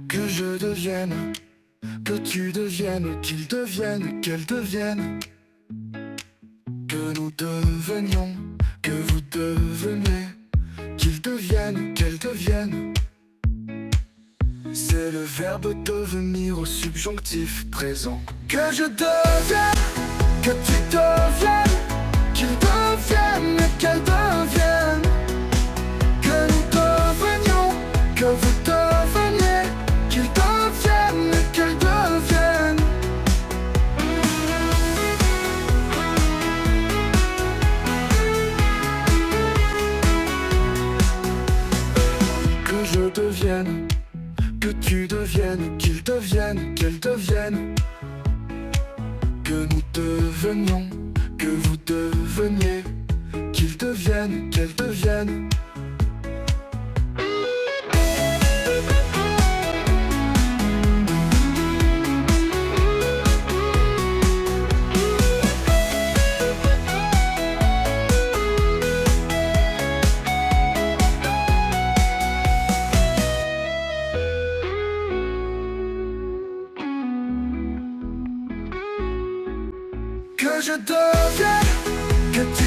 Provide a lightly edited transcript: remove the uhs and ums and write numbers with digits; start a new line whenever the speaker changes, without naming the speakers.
Que je devienne, que tu deviennes, qu'il devienne, qu'elle devienne. Que nous devenions, que vous deveniez, qu'il devienne, qu'elle devienne. C'est le verbe devenir au subjonctif présent. Que je devienne, que tu deviennes, qu'il devienne et qu'elle devienne. Que nous devenions, que vous deveniez, qu'il devienne et qu'elle devienne. Que je devienne, que tu deviennes, qu'il devienne, qu'elle devienne. Que nous devenions, que vous deveniez, qu'il devienne, qu'elle devienne. Que je devienne, que tu